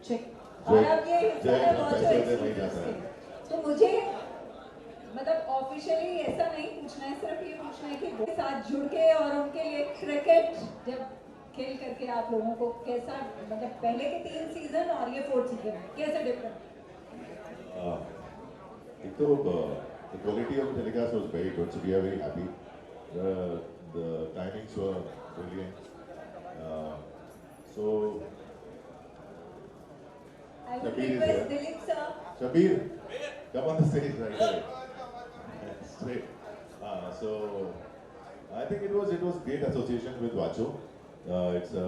Check. और अब ये हिस्सा है वॉचो एक्सक्लूसिव्स के। तो मुझे मतलब ऑफिशियली ऐसा नहीं पूछना है, सिर्फ ये पूछना है कि वो साथ जुड़ के और उनके लिए क्रिकेट जब खेल करके आप लोगों को कैसा, मतलब पहले के 3 सीजन और ये 4th सीजन कैसे डिफरेंट? एक तो the quality of the telecast was very good, so we are very happy. The timings were brilliant. So I would Shabir is request here. Dilip sir. Shabir, come on the stage right away. Straight. So I think it was great association with Vacho. It's a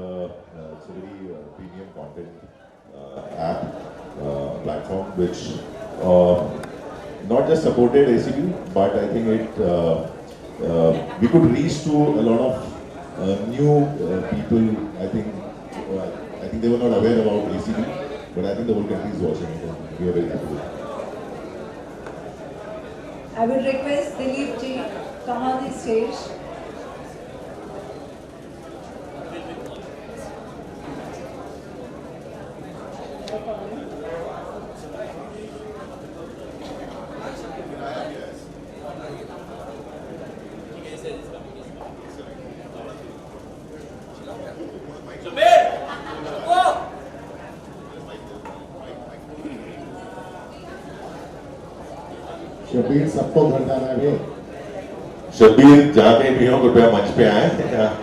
very premium content app platform which not just supported ACB, but I think we could reach to a lot of new people. I think they were not aware about ACB, but I think the whole country is watching it, and we are very happy with it. I would request Dilip ji come on the stage. Shabir सबको घर जाना है। शबीर जहाँ कहीं भी हो कृपया मंच पे आए,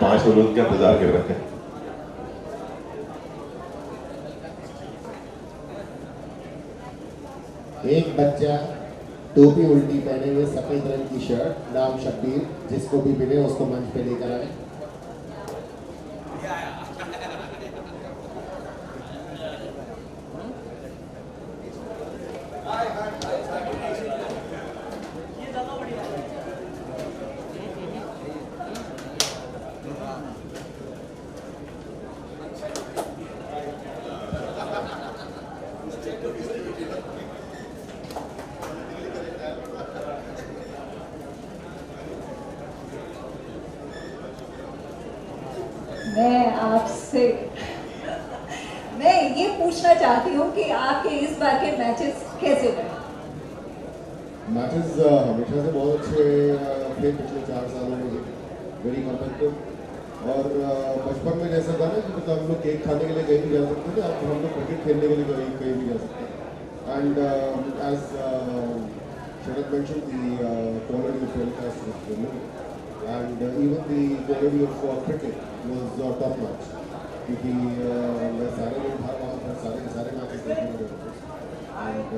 5 लोग उनका इंतजार कर रहे हैं। एक बच्चा टोपी उल्टी पहने हुए सफेद रंग की शर्ट, नाम शब्बीर, जिसको भी मिले उसको मंच पे लेकर आए। मैं आपसे मैं ये पूछना चाहती हूँ कि आपके इस बार के मैचेस कैसे रहे? मैचेस हमेशा से बहुत अच्छे थे पिछले 4 सालों में, वेरी कॉम्पिटिटिव। और बचपन में जैसा था ना कि मतलब हम लोग केक खाने के लिए कहीं भी जा सकते थे, अब हम लोग क्रिकेट खेलने के लिए कहीं भी जा सकते हैं। And as Sharad mentioned, the quality of telecast was brilliant, and even the quality of cricket was top notch. क्योंकि मैं सारे लोग था वहाँ पर, सारे मैचेस देखने गए थे। एंड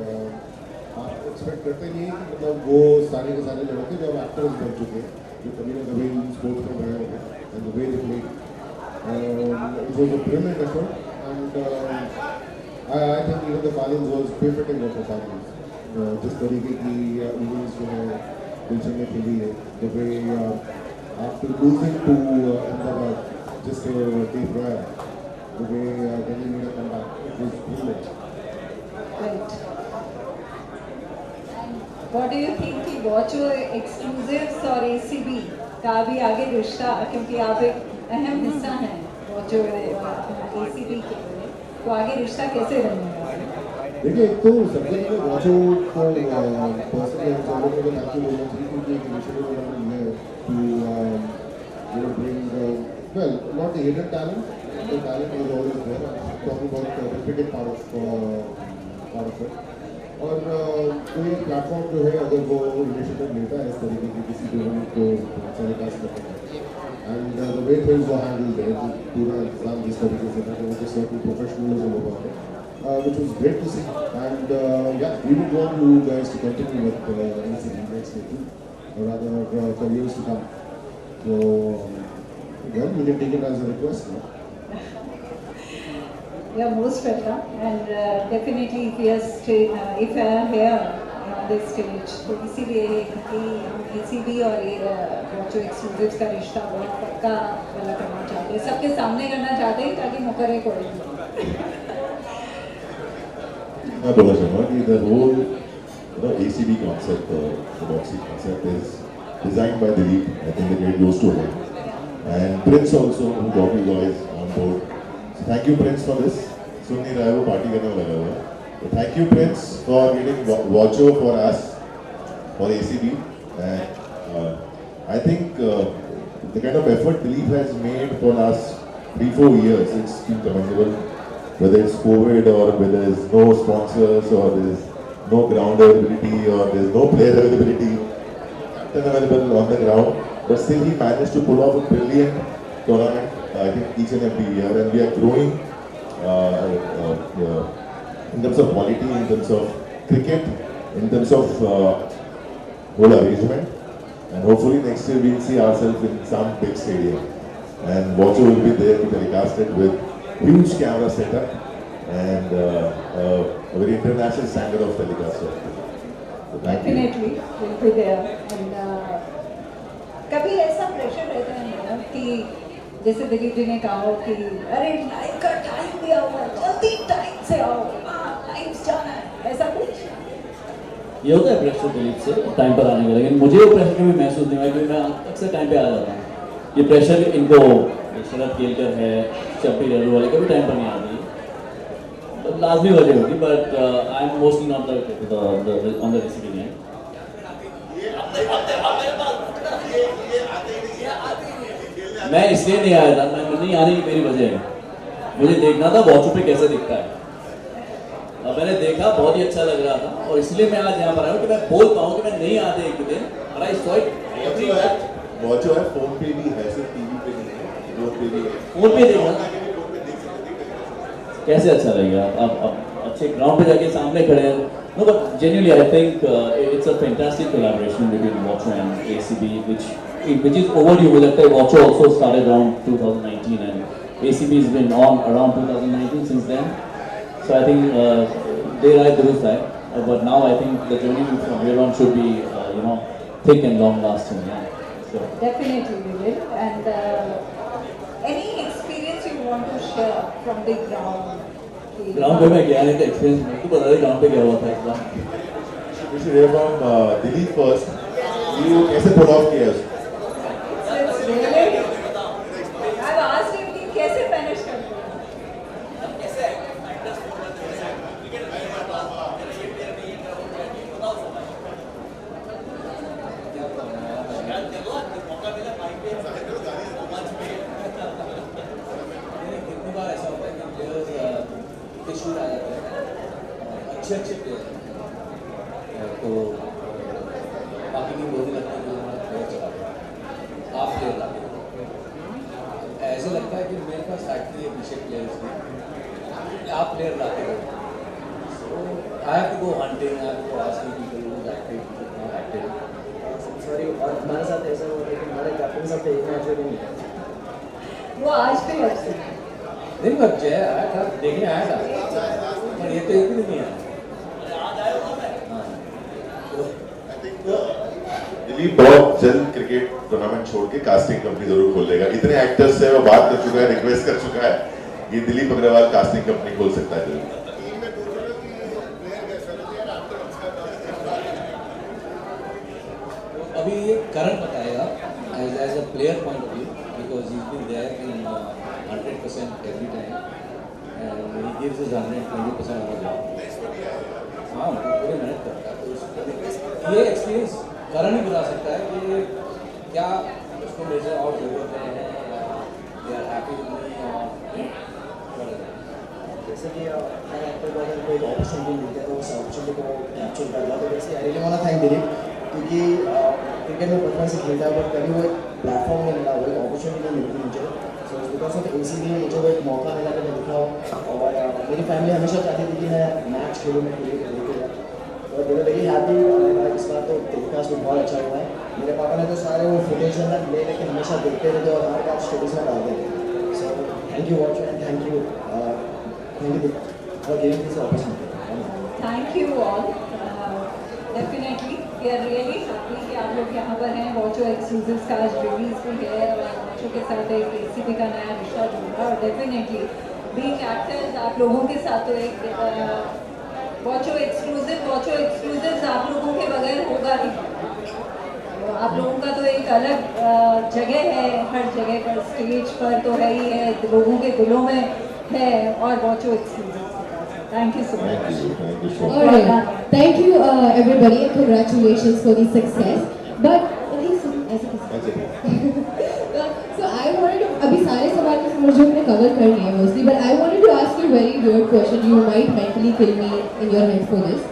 आप एक्सपेक्ट करते नहीं हैं कि मतलब वो सारे के सारे लड़के जो अब एक्टर्स बन चुके हैं, जो कभी ना कभी स्पोर्ट्स में रहे होंगे, and the way they played, it was a brilliant effort. And I think even the finals was befitting of the finals। जिस तरीके की इनिंग्स जो है गुलशन ने खेली है, the way after losing to Ahmedabad just deep Royal, the way Delhi made a comeback, it was brilliant. Right. And what do you think कि वॉचो exclusives और ACB का भी आगे रिश्ता, क्योंकि आप एक अहम हिस्सा हैं वॉचो ACB के लिए, तो आगे रिश्ता कैसे बनेगा? देखिए, एक तो सबसे पहले वॉचो को पर्सनली हम सब लोगों को थैंक यू बोलना चाहिए, क्योंकि एक इनिशिएटिव उन्होंने लिया है to bring well, not the hidden talent, the talent was always there. I'm talking about the cricket part of it. और कोई प्लेटफॉर्म जो है अगर वो इनिशिएटिव लेता है इस तरीके की किसी टूर्नामेंट को टेलीकास्ट करने का, and the way things were handled है, पूरा इंतजाम जिस तरीके से था, वो तो सर्टेन प्रोफेशनलिज्म होगा, which was great to see. And yeah, we would want you guys to continue with ACB next year too, or rather for years to come. So well, you can take it as a request now. You are most welcome, and definitely if you are here on this stage, तो इसीलिए है कि हम ACB और वॉचो exclusives का रिश्ता बहुत पक्का वाला करना चाहते हैं, सबके सामने करना चाहते हैं ताकि मुकर्रे को मैं बोलना चाहूँगा कि the whole ACB concept, the boxing concept is designed by Dilip. I think the credit goes to him. And Prince also, who got you guys on board. So thank you, Prince, for this. सुन नहीं रहा है, वो party करने में लगा हुआ है। Thank you Prince for getting Watcho for us, for ACB, and I think the kind of effort Dileep has made for last 3-4 years, it's been commendable. Whether it's COVID or whether there's no sponsors or there's no ground availability or there's no player availability, captain available on the ground, but still he managed to pull off a brilliant tournament, I think each and every year, and we are growing in terms of quality, in terms of cricket, in terms of whole arrangement, and hopefully next year we'll see ourselves in some big stadium, and Watcho will be there to telecast it with huge camera setup and a very international standard of telecast. So thank you. Definitely will be there. And कभी ऐसा pressure रहता है madam कि जैसे दिलीप जी ने कहा हो कि अरे लाइव का टाइम दिया हुआ है, जल्दी टाइम से आओ, लाइव जाना है, ऐसा कुछ? ये होता है प्रेशर दिलीप से टाइम पर आने का, लेकिन मुझे वो प्रेशर कभी महसूस नहीं हुआ क्योंकि मैं अक्सर टाइम पे आ जाता हूँ। ये प्रेशर इनको शरद केलकर है, चप्पी लड्डू वाले कभी टाइम पर नहीं आती, तो लाजमी वजह होगी, but I am mostly not on the receiving end. मैं इसलिए नहीं आया था, मैं नहीं आने की मेरी वजह है, मुझे देखना था वॉचो पे कैसे दिखता है। अब मैंने देखा, बहुत ही अच्छा लग रहा था और इसलिए मैं आज यहाँ पर आया हूँ कि मैं बोल पाऊँ कि मैं नहीं आते एक दिन, और आई सॉ इट। Watcho है, फोन पे भी है, सिर्फ टीवी पे नहीं है, फोन पे भी है। फोन पे देखना कैसे अच्छा लगेगा? अब अच्छे ग्राउंड पे जाके सामने खड़े हैं। No, but genuinely I think it's a fantastic collaboration between Watcho and ACB, which is overdue. मुझे लगता है Watcho also started around 2019 and ACB has been on around 2019 since then. So I think they ride the roof, but now I think the journey from here on should be thick and long lasting. Yeah. So. Definitely we will. And any experience you want to share from the ground? Ground पे मैं गया नहीं था, experience मेरे को बता दे ground पे क्या हुआ था इस बार। We should hear from Dileep first. You कैसे pull off किया उसको? It's really, I've asked him कि कैसे manage करते हैं? कितनी बार ऐसा होता है कि प्लेयर्स इशू आ जाते हैं, अच्छे प्लेयर तो बाकी की बोलने लगती है कि हमारा प्लेयर चला गया, आप प्लेयर लाते, ऐसे लगता है कि मेरे पास फैक्ट्री है पीछे प्लेयर्स की, आप प्लेयर लाते हो, so I have to go hunting, I have to ask people who is active. Sorry, और हमारे साथ ऐसा हुआ था कि हमारे कैप्टन साहब थे, एक मैच में नहीं है, वो आज भी अच्छे हैं। दिन भर जय आया था, देखने आया था, पर ये तो एक भी नहीं आया। दिलीप बहुत जल्द क्रिकेट टूर्नामेंट छोड़ के कास्टिंग कंपनी जरूर खोल लेगा। इतने एक्टर्स से वो बात कर चुका है, रिक्वेस्ट कर चुका है कि दिलीप अग्रवाल कास्टिंग कंपनी खोल सकता है जल्द। अभी ये करण बताएगा as a player point of view, because he been there in 100% every time and he gives his 120% of the job. हाँ, पूरे मेहनत करता है, तो उसको ये एक्सपीरियंस करण ही बता सकता है कि क्या उसको मेजर और जरूरत है, they are happy with me, जैसे कि हर एक्टर को अगर कोई अपॉर्चुनिटी मिलती है तो उस अपॉर्चुनिटी को कैप्चर करता है। तो वैसे I really want to thank Dilip, क्योंकि क्रिकेट में बचपन से खेलता है, बट कभी वो एक प्लेटफॉर्म नहीं मिला, वो एक अपॉर्चुनिटी नहीं मिलती मुझे। सो बिकॉज ऑफ ACB मुझे वो एक मौका मिला कि मैं दिखाऊँ, और मेरी फैमिली हमेशा चाहती थी कि मैं मैच खेलूँ, मैं क्रिकेट खेलूँ, और दे वर वेरी हैप्पी। इस बार तो टेलीकास्ट भी बहुत अच्छा हुआ है। मेरे पापा ने तो सारे वो फुटेज ले लेके हमेशा देखते रहते और हर बार स्टोरीज में डालते थे। So thank you watch and thank you for giving this opportunity. Thank you all. Definitely, we are really happy कि आप लोग यहाँ पर हैं। Watcho Exclusives का आज रिलीज भी है और Watcho के साथ एक ACB का नया रिश्ता जुड़ा, और डेफिनेटली बीइंग एक्टर्स आप लोगों के साथ तो एक Watcho Exclusives आप लोगों के बगैर होगा नहीं। आप लोगों का तो एक अलग जगह है, हर जगह पर स्टेज पर तो है ही है, लोगों के दिलों में है, और Watcho Exclusives Thank you so much. Thank you so All much. right. Thank you, everybody, and congratulations for the success. But so I wanted to अभी सारे सवाल तो समझो हमने cover कर लिए हैं mostly, but I wanted to ask you a very weird question. You might mentally kill me in your head for this,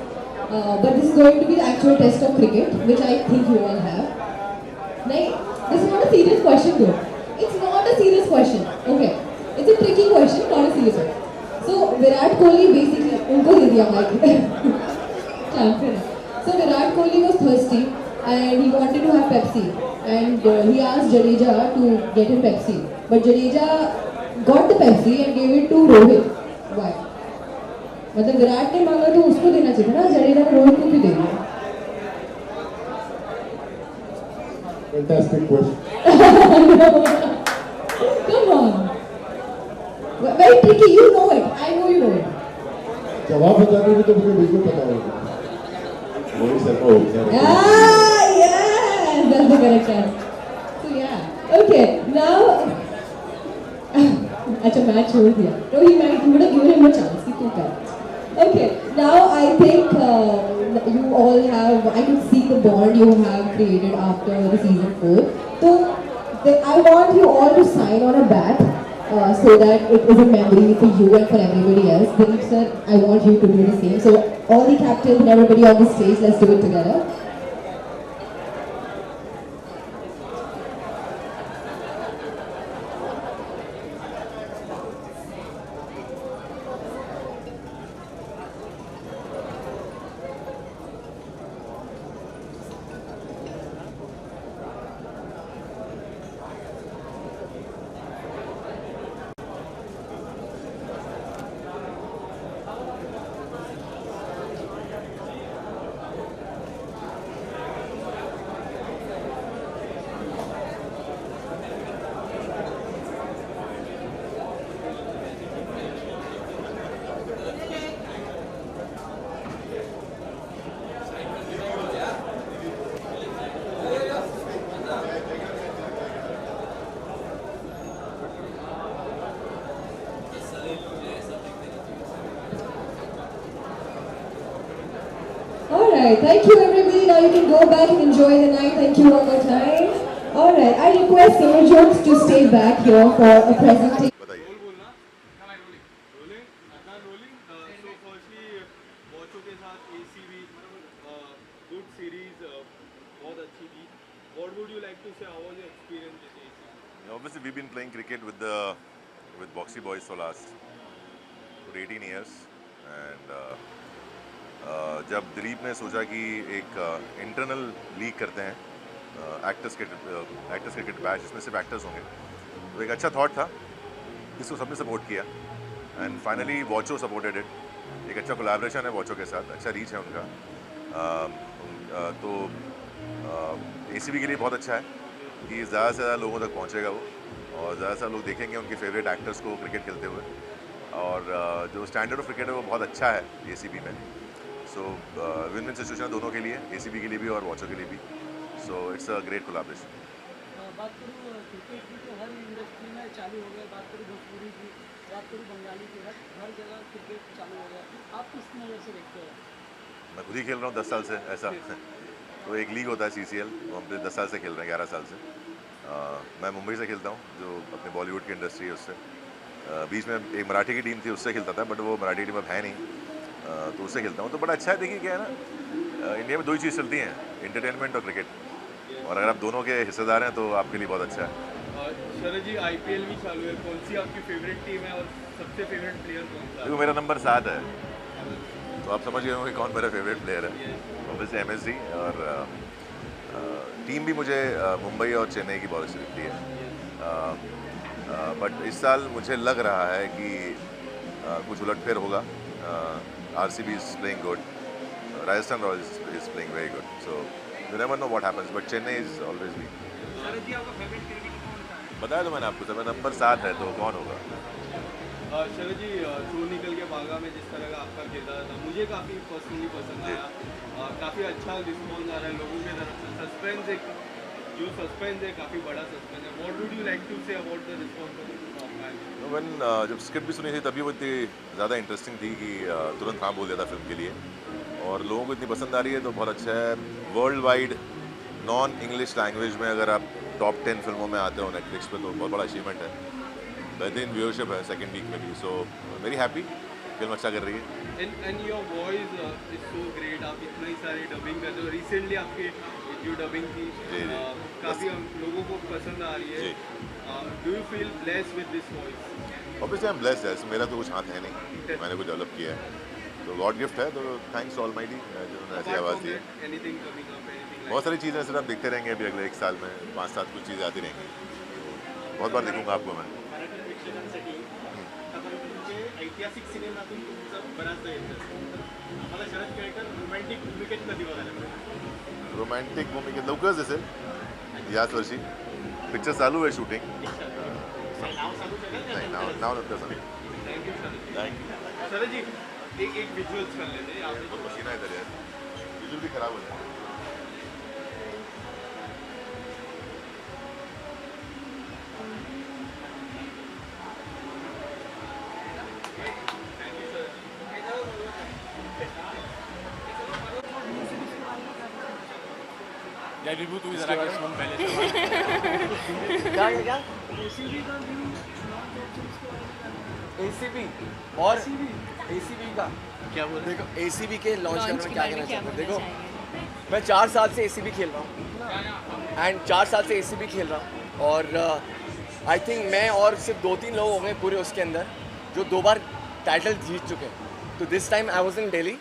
but this is going to be the actual test of cricket, which I think you all have. नहीं, this is not a serious question though. It's not a serious question. Okay, it's a tricky question, not a serious one. So Virat Kohli basically उनको दे दिया mic. Champion. So Virat Kohli was thirsty and he wanted to have Pepsi, and he asked Jadeja to get him Pepsi, but Jadeja got the Pepsi and gave it to Rohit. Why? मतलब विराट ने मांगा तो उसको देना चाहिए ना, जडेजा ने रोहित को भी दे दिया. Fantastic question. Come on. Very tricky. You know it. I know you know it. जवाब बताने में तो मुझे बिल्कुल पता होगा. रोहित शर्मा हो गया. Ah, yes, that's the correct answer. So yeah, okay. Now, अच्छा मैच छोड़ दिया. No, he would have given him a chance. He took that. Okay, now I think you all have. I can see the bond you have created after the season 4. So I want you all to sign on a bat. So that it is a memory for you and for everybody else. Dilip sir, I want you to do the same. So all the captains and everybody on the stage, let's do it together. Alright, thank you everybody. Now you can go back and enjoy the night. Thank you one more time. Alright, I request Simon Jones to stay back here for a presentation. बताइए. So firstly, बच्चों के साथ ACB, good series, बहुत अच्छी थी. What would you like to say? How was your experience with ACB? Obviously, we've been playing cricket with Boxy Boys for last 18 years, and जब दिलीप ने सोचा कि एक इंटरनल लीग करते हैं एक्टर्स क्रिकेट बैच जिसमें सिर्फ एक्टर्स होंगे, तो एक अच्छा थॉट था जिसको सबने सपोर्ट किया, एंड फाइनली वॉचो सपोर्टेड इट. एक अच्छा कोलैबोरेशन है वॉचो के साथ, अच्छा रीच है उनका. तो ACB के लिए बहुत अच्छा है कि ज़्यादा से ज़्यादा लोगों तक पहुँचेगा वो, और ज़्यादा से ज़्यादा लोग देखेंगे उनके फेवरेट एक्टर्स को क्रिकेट खेलते हुए. और जो स्टैंडर्ड ऑफ क्रिकेट है वो बहुत अच्छा है ACB में. सो विन विन सिचुएशन है दोनों के लिए, ACB के लिए भी और वॉचो के लिए भी. So it's a great collaboration. बात करूँ क्रिकेट की तो हर इंडस्ट्री में चालू हो गया. बात करूँ भोजपुरी की, बात करूँ बंगाली की, हर जगह क्रिकेट चालू हो गया. आप किस नज़र से देखते हैं? मैं खुद ही खेल रहा हूँ 10 साल से ऐसा. तो एक लीग होता है CCL, वो हम 10 साल से खेल रहे हैं, 11 साल से. मैं मुंबई से खेलता हूँ, जो अपने बॉलीवुड की इंडस्ट्री है उससे. बीच में एक मराठी की टीम थी, उससे खेलता था, बट वो मराठी टीम अब है नहीं, तो उससे खेलता हूँ. तो बड़ा अच्छा है. देखिए क्या है ना, इंडिया में दो ही चीज़ चलती हैं, इंटरटेनमेंट और क्रिकेट, और अगर आप दोनों के हिस्सेदार हैं तो आपके लिए बहुत अच्छा है. शरद जी, IPL भी चालू है. कौन सी आपकी फेवरेट टीम है और सबसे फेवरेट प्लेयर कौन सा? देखो मेरा नंबर 7 है, तो आप समझ गए होंगे कौन मेरा फेवरेट प्लेयर है. Obviously MSD. और टीम भी मुझे मुंबई और चेन्नई की बहुत अच्छी लगती है. बट इस साल मुझे लग रहा है कि कुछ उलटफेर होगा. RCB is playing good. Rajasthan Royals is playing very good. So you never know what happens. But Chennai is always weak. शरद जी, आपका फेवरेट क्रिकेटर कौन सा है? बताया तो मैंने आपको सर, नंबर 7 है, तो कौन होगा. शरद जी, चोर निकल के भागा में जिस तरह का आपका किरदार था, मुझे काफ़ी पर्सनली पसंद आया. काफ़ी अच्छा रिस्पॉन्स आ रहा है लोगों की तरफ से. सस्पेंस है, काफ़ी बड़ा सस्पेंस है. What would you like to say about the response of match? One जब स्क्रिप्ट भी सुनी थी तभी वो इतनी ज़्यादा इंटरेस्टिंग थी कि तुरंत हाँ बोल दिया था फिल्म के लिए, और लोगों को इतनी पसंद आ रही है तो बहुत अच्छा है। World wide non English language में अगर आप टॉप 10 फिल्मों में आते हो नेटफ्लिक्स पे तो बहुत बड़ा अचीवमेंट है। बेहतरीन व्यूअरशिप है सेकंड वीक में भी, सो वेरी हैप्पी, फिल्म अच्छा कर रही है। And your voice is so great, आप इतना ही सारे डबिंग करते हो। रिसेंटली आपके जो डबिंग थी काफ़ी लोगों को पसंद आ रही है। Do you feel blessed with this voice? Obviously I am blessed है, मेरा तो कुछ हाथ है नहीं, मैंने कुछ डेवलप किया है तो गॉड गिफ्ट है, तो थैंक्स ऑलमाइटी जिन्होंने ऐसी आवाज़ दी है। एनीथिंग कमिंग अप, एनीथिंग बहुत सारी चीज़ें सिर्फ आप देखते रहेंगे अभी अगले 1 साल में 5-7 कुछ चीज़ें आती रहेंगी, बहुत बार देखूंगा आपको मैं। मराठी प्रेक्षकांसाठी ऐतिहासिक सिनेमातून तुमचं बराचदा येतं, आम्हाला शरद केळकर रोमॅन्टिक भूमिकेत कधी बघायला मिळेल? रोमॅन्टिक भूमिकेत लवकरच दिसेल याच वर्षी, पिक्चर चालू आहे शूटिंग, नाव सांगू शकाल का? नाही नाव नंतर सांगेल। थँक्यू शरद। थैंक शरद जी एक विजुअल्स कर लेते हैं यू, बहुत पसीना इधर यार, विजुअल भी खराब हो जाए। या रिव्यू तू जरा सुन पहले क्या ACB और ACB का क्या बोल रहे? देखो ACB के लॉन्च करने में क्या कहना चाहते हैं। देखो मैं 4 साल से ACB खेल रहा हूँ एंड 4 साल से ACB खेल रहा हूँ, और आई थिंक मैं और सिर्फ 2-3 लोग हो गए पूरे उसके अंदर जो 2 बार टाइटल जीत चुके हैं। तो this time I was in Delhi,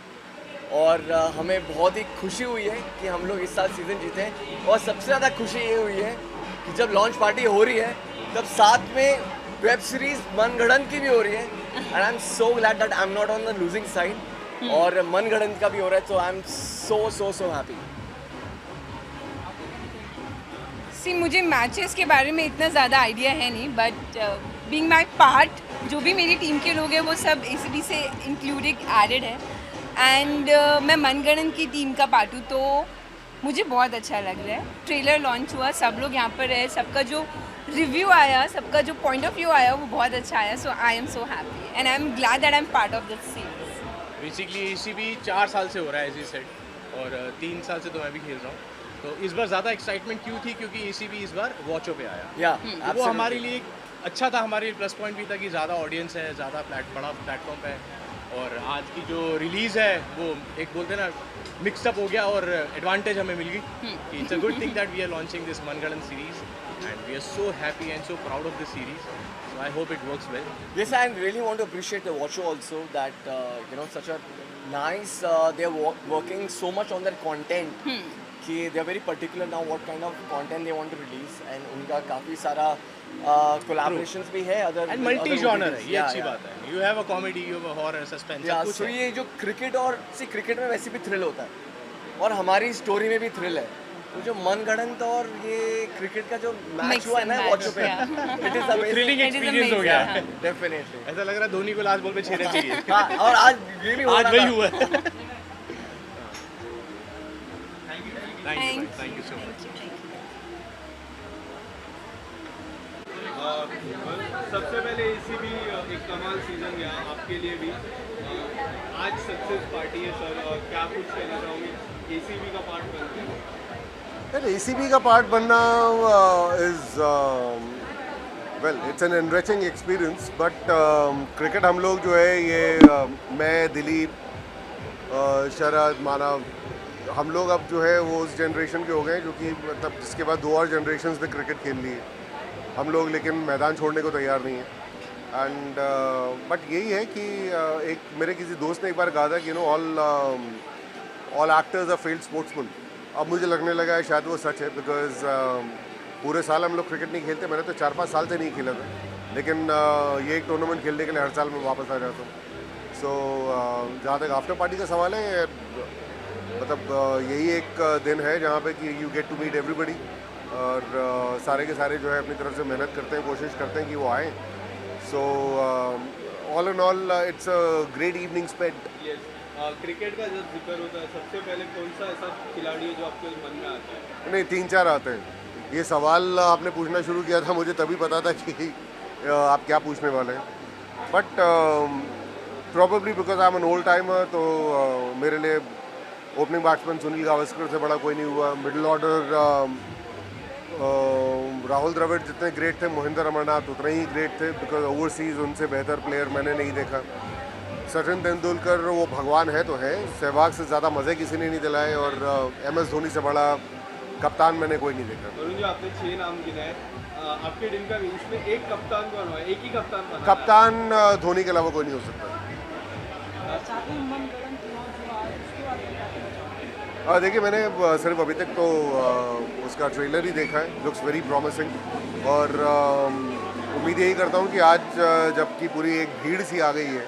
और हमें बहुत ही खुशी हुई है कि हम लोग इस साल सीज़न जीते हैं, और सबसे ज़्यादा खुशी ये हुई है कि जब लॉन्च पार्टी हो रही है तब साथ में वेब सीरीज मनगढ़ंत की भी हो रही है, and I am so glad that I am not on the losing side, और मनगढ़ंत का भी हो रहा है, तो आई एम सो हैप्पी। सी मुझे मैचेस के बारे में इतना ज़्यादा आइडिया है नहीं, बट बीइंग माय पार्ट जो भी मेरी टीम के लोग हैं वो सब ACB से इंक्लूडेड एडेड है, एंड मैं मनगढ़ंत की टीम का पार्ट हूँ, तो मुझे बहुत अच्छा लग रहा है। ट्रेलर लॉन्च हुआ, सब लोग यहाँ पर है, सबका जो रिव्यू आया, सबका जो पॉइंट ऑफ व्यू आया वो बहुत अच्छा आया, so I am so happy and I am glad that I am part of this series. Basically ACB 4 साल से हो रहा है एज ई सेट, और 3 साल से तो मैं भी खेल रहा हूँ। तो इस बार ज़्यादा एक्साइटमेंट क्यों थी? क्योंकि ACB इस बार वॉचो पे आया, तो वो हमारे लिए अच्छा था, हमारे लिए प्लस पॉइंट भी था कि ज़्यादा ऑडियंस है, ज़्यादा बड़ा प्लेटफॉर्म पे है, और आज की जो रिलीज़ है वो एक बोलते हैं ना मिक्सअप हो गया, और एडवांटेज हमें मिल गई कि it's a good thing that we are launching this मनगढ़ंत series, and we are so happy and so proud of this series, so I hope it works well. Yes, I really want to appreciate the Watcher also that such a nice they are working so much on their content कि they are very particular now what kind of content they want to release, and उनका काफ़ी सारा collaborations भी है other and multi genre है, ये Yeah, अच्छी yeah. बात है। You have a comedy, you have a horror, suspense, या सब कुछ सो है। ये जो क्रिकेट, और क्रिकेट में वैसे भी थ्रिल होता है और हमारी स्टोरी में भी थ्रिल है, तो जो मनगढ़ंत और ये क्रिकेट का जो मैच Mix हुआ है and ना match, वॉच पे, yeah. It is thrilling It is experience हो amazing, गया हाँ। डेफिनेटली। ऐसा लग रहा है धोनी को लास्ट बॉल पे 6 रन चाहिए। हाँ, और आज ये भी आज वही हुआ। Thank you so much. सबसे पहले ACB एक कमाल सीजन गया आपके लिए भी, आज सक्सेस पार्टी है सर, क्या कुछ कहना चाहोगे ACB का पार्ट बनते हैं? यार ACB का पार्ट बनना is well it's an enriching experience, but cricket हम लोग जो है ये मैं, दिलीप, शरद, मानव, हम लोग अब जो है वो उस जनरेशन के हो गए जो कि मतलब जिसके बाद 2 और जनरेशन्स में क्रिकेट खेल लिए हम लोग, लेकिन मैदान छोड़ने को तैयार नहीं है। एंड बट यही है कि एक मेरे किसी दोस्त ने एक बार कहा था कि all actors are failed sportsman. अब मुझे लगने लगा है शायद वो सच है, बिकॉज पूरे साल हम लोग क्रिकेट नहीं खेलते, मैंने तो 4-5 साल से नहीं खेला था, लेकिन ये एक टूर्नामेंट खेलने के लिए हर साल मैं वापस आ जाता हूँ। सो जहाँ तक आफ्टर पार्टी का सवाल है, मतलब यही एक दिन है जहाँ पे कि you get to meet everybody, और सारे के सारे जो है अपनी तरफ से मेहनत करते हैं, कोशिश करते हैं कि वो आएँ। So all in all it's a great evening spent. Cricket का जब जिक्र होता है, सबसे पहले कौन सा ऐसा खिलाड़ी है जो आपके मन में आता है? नहीं, 3-4 आते हैं। ये सवाल आपने पूछना शुरू किया था, मुझे तभी पता था कि आप क्या पूछने वाले हैं, but probably because I am an old timer, तो मेरे लिए ओपनिंग बैट्समैन सुनील गावस्कर से बड़ा कोई नहीं हुआ। मिडिल ऑर्डर राहुल द्रविड़ जितने ग्रेट थे, मोहिंदर अमरनाथ उतने ही ग्रेट थे, बिकॉज ओवरसीज़ उनसे बेहतर प्लेयर मैंने नहीं देखा। सचिन तेंदुलकर वो भगवान है तो है, सहवाग से ज़्यादा मज़े किसी ने नहीं दिलाए, और MS धोनी से बड़ा कप्तान मैंने कोई नहीं देखा। वरुण जी, आपने 6 नाम गिनाए, आपके टीम का इसमें एक कप्तान कौन हुआ? एक ही कप्तान बना? कप्तान धोनी के अलावा कोई नहीं हो सकता। देखिए, मैंने सिर्फ अभी तक तो उसका ट्रेलर ही देखा है, लुक्स वेरी प्रॉमिसिंग, और उम्मीद यही करता हूँ कि आज जबकि पूरी एक भीड़ सी आ गई है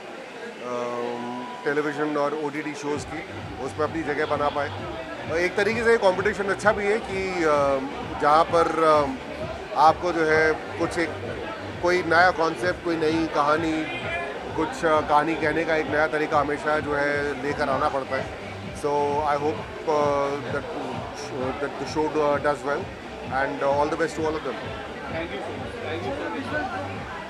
टेलीविज़न और OTT शोज़ की, उसमें अपनी जगह बना पाए। और एक तरीके से कंपटीशन अच्छा भी है कि जहाँ पर आपको जो है कुछ एक कोई नया कॉन्सेप्ट, कोई नई कहानी, कुछ कहानी कहने का एक नया तरीका हमेशा जो है लेकर आना पड़ता है। So I hope that the show does well, and all the best to all of them. Thank you so much.